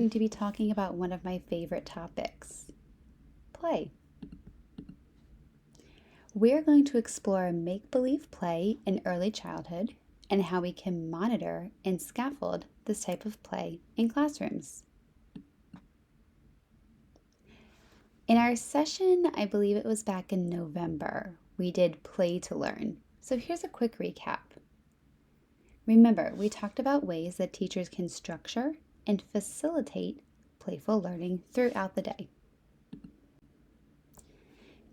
Going to be talking about one of my favorite topics, play. We're going to explore make-believe play in early childhood and how we can monitor and scaffold this type of play in classrooms. In our session, I believe it was back in November, we did play to learn. So here's a quick recap. Remember, we talked about ways that teachers can structure and facilitate playful learning throughout the day.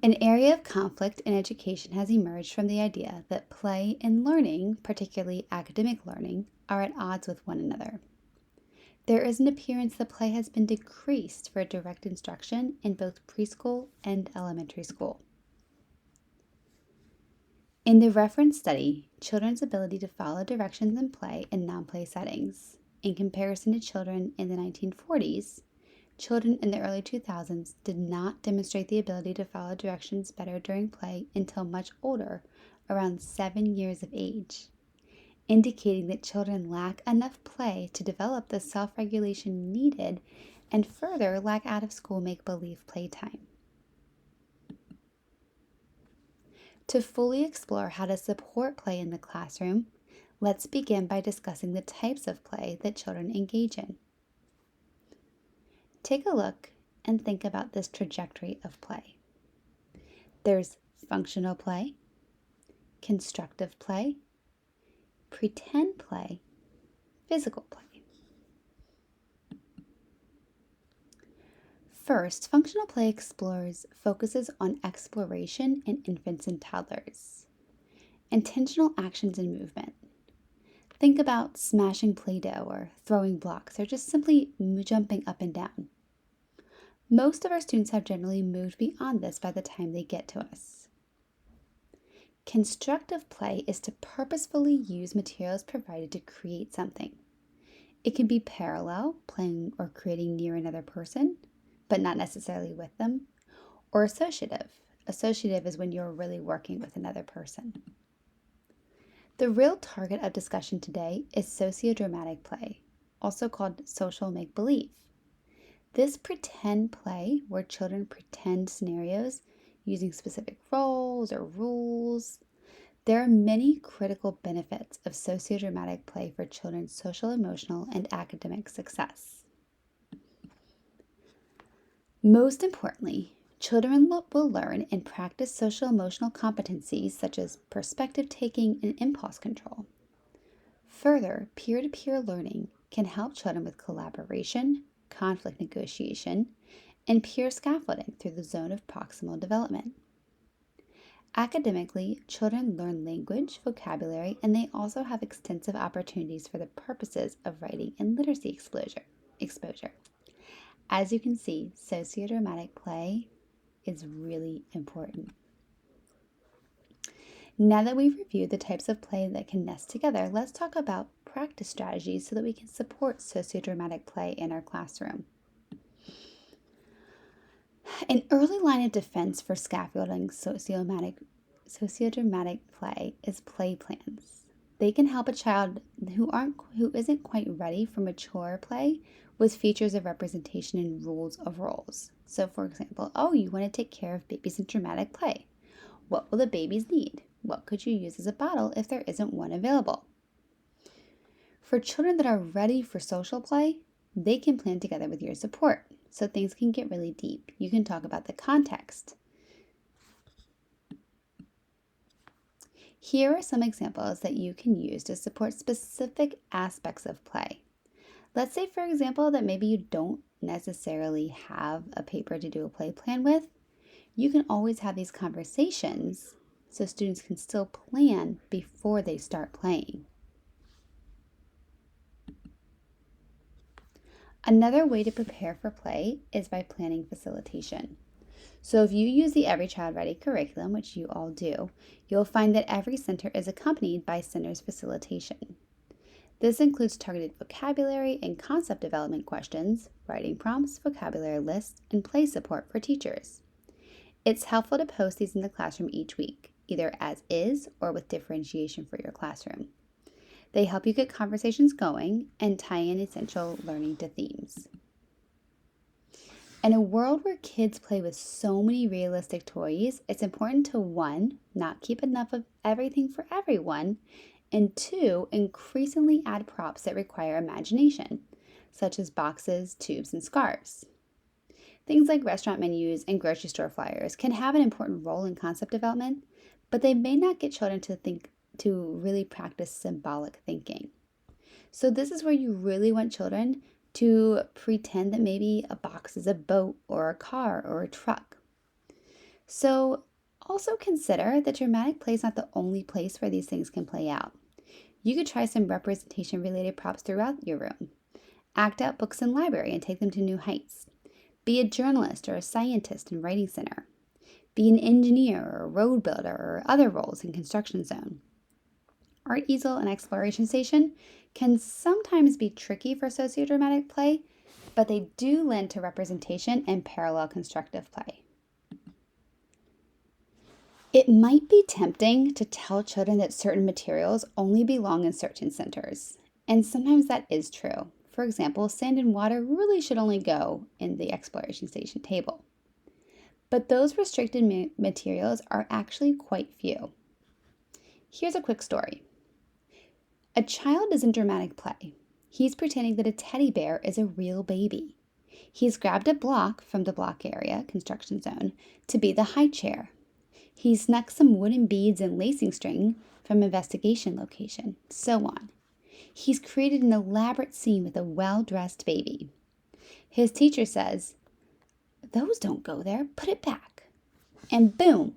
An area of conflict in education has emerged from the idea that play and learning, particularly academic learning, are at odds with one another. There is an appearance that play has been decreased for direct instruction in both preschool and elementary school. In the reference study, children's ability to follow directions in play and non-play settings, in comparison to children in the 1940s, children in the early 2000s did not demonstrate the ability to follow directions better during play until much older, around 7 years of age, indicating that children lack enough play to develop the self-regulation needed and further lack out-of-school make-believe playtime. To fully explore how to support play in the classroom, let's begin by discussing the types of play that children engage in. Take a look and think about this trajectory of play. There's functional play, constructive play, pretend play, physical play. First, functional play focuses on exploration in infants and toddlers. Intentional actions and movement. Think about smashing Play-Doh or throwing blocks or just simply jumping up and down. Most of our students have generally moved beyond this by the time they get to us. Constructive play is to purposefully use materials provided to create something. It can be parallel, playing or creating near another person, but not necessarily with them, or associative. Associative is when you're really working with another person. The real target of discussion today is sociodramatic play, also called social make-believe. This pretend play, where children pretend scenarios using specific roles or rules, there are many critical benefits of sociodramatic play for children's social, emotional, and academic success. Most importantly, children will learn and practice social emotional competencies such as perspective taking and impulse control. Further, peer-to-peer learning can help children with collaboration, conflict negotiation, and peer scaffolding through the zone of proximal development. Academically, children learn language, vocabulary, and they also have extensive opportunities for the purposes of writing and literacy exposure. As you can see, sociodramatic play is really important. Now that we've reviewed the types of play that can nest together, let's talk about practice strategies so that we can support sociodramatic play in our classroom. An early line of defense for scaffolding sociodramatic play is play plans. They can help a child who isn't quite ready for mature play with features of representation and rules of roles. So for example, you want to take care of babies in dramatic play. What will the babies need? What could you use as a bottle if there isn't one available? For children that are ready for social play, they can plan together with your support, so things can get really deep. You can talk about the context. Here are some examples that you can use to support specific aspects of play. Let's say, for example, that maybe you don't necessarily have a paper to do a play plan with. You can always have these conversations so students can still plan before they start playing. Another way to prepare for play is by planning facilitation. So if you use the Every Child Ready curriculum, which you all do, you'll find that every center is accompanied by center's facilitation. This includes targeted vocabulary and concept development questions, writing prompts, vocabulary lists, and play support for teachers. It's helpful to post these in the classroom each week, either as is or with differentiation for your classroom. They help you get conversations going and tie in essential learning to themes. In a world where kids play with so many realistic toys, it's important to one, not keep enough of everything for everyone, and two, increasingly add props that require imagination, such as boxes, tubes, and scarves. Things like restaurant menus and grocery store flyers can have an important role in concept development, but they may not get children to really practice symbolic thinking. So this is where you really want children to pretend that maybe a box is a boat or a car or a truck. So also consider that dramatic play is not the only place where these things can play out. You could try some representation related props throughout your room. Act out books in library and take them to new heights. Be a journalist or a scientist in writing center. Be an engineer or a road builder or other roles in construction zone. Art easel and exploration station can sometimes be tricky for sociodramatic play, but they do lend to representation and parallel constructive play. It might be tempting to tell children that certain materials only belong in certain centers, and sometimes that is true. For example, sand and water really should only go in the exploration station table. But those restricted materials are actually quite few. Here's a quick story. A child is in dramatic play. He's pretending that a teddy bear is a real baby. He's grabbed a block from the block area, construction zone, to be the high chair. He snuck some wooden beads and lacing string from investigation location, so on. He's created an elaborate scene with a well-dressed baby. His teacher says, "Those don't go there, put it back." And boom,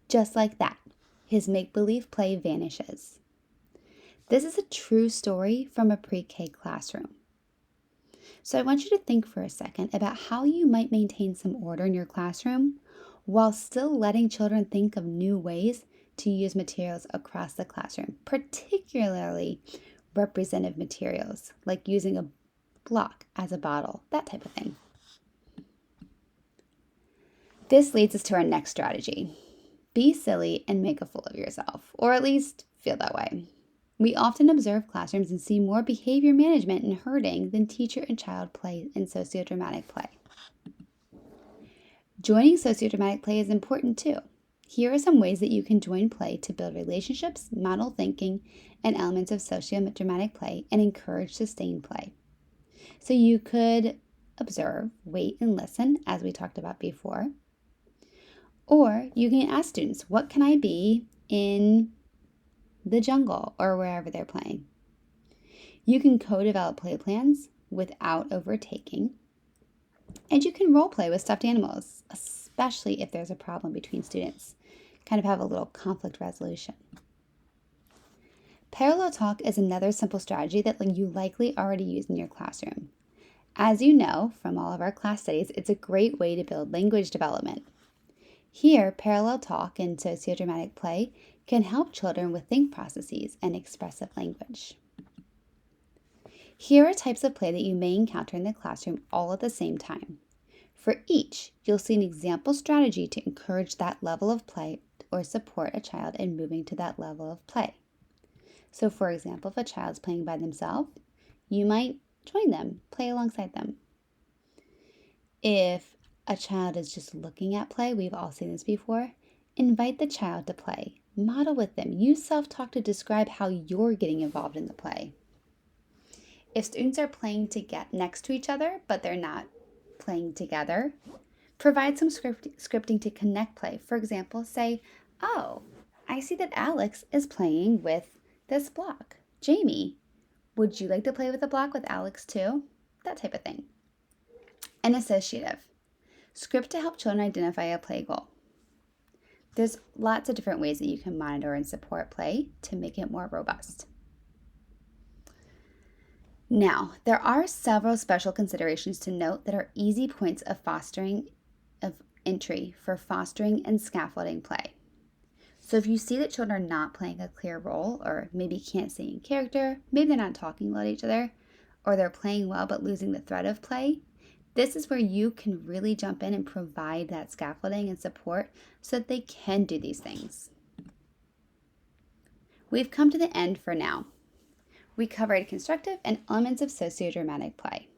just like that, his make-believe play vanishes. This is a true story from a pre-K classroom. So I want you to think for a second about how you might maintain some order in your classroom while still letting children think of new ways to use materials across the classroom, particularly representative materials, like using a block as a bottle, that type of thing. This leads us to our next strategy. Be silly and make a fool of yourself, or at least feel that way. We often observe classrooms and see more behavior management and herding than teacher and child play in sociodramatic play. Joining sociodramatic play is important too. Here are some ways that you can join play to build relationships, model thinking, and elements of sociodramatic play and encourage sustained play. So you could observe, wait, and listen, as we talked about before. Or you can ask students, what can I be in the jungle or wherever they're playing? You can co-develop play plans without overtaking. And you can role play with stuffed animals, especially if there's a problem between students. Kind of have a little conflict resolution. Parallel talk is another simple strategy that you likely already use in your classroom. As you know from all of our class studies, it's a great way to build language development. Here, parallel talk and sociodramatic play can help children with think processes and expressive language. Here are types of play that you may encounter in the classroom all at the same time. For each, you'll see an example strategy to encourage that level of play or support a child in moving to that level of play. So for example, if a child's playing by themselves, you might join them, play alongside them. If a child is just looking at play, we've all seen this before, invite the child to play. Model with them. Use self-talk to describe how you're getting involved in the play. If students are playing next to each other, but they're not playing together, provide some scripting to connect play. For example, say, "Oh, I see that Alex is playing with this block. Jamie, would you like to play with a block with Alex too?" That type of thing. And associative. Script to help children identify a play goal. There's lots of different ways that you can monitor and support play to make it more robust. Now, there are several special considerations to note that are easy points of entry for fostering and scaffolding play. So if you see that children are not playing a clear role, or maybe can't stay in character, maybe they're not talking well to each other, or they're playing well but losing the thread of play, this is where you can really jump in and provide that scaffolding and support so that they can do these things. We've come to the end for now. We covered constructive and elements of sociodramatic play.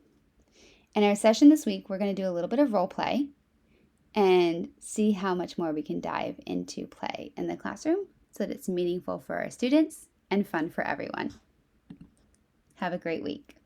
In our session this week, we're going to do a little bit of role play and see how much more we can dive into play in the classroom so that it's meaningful for our students and fun for everyone. Have a great week.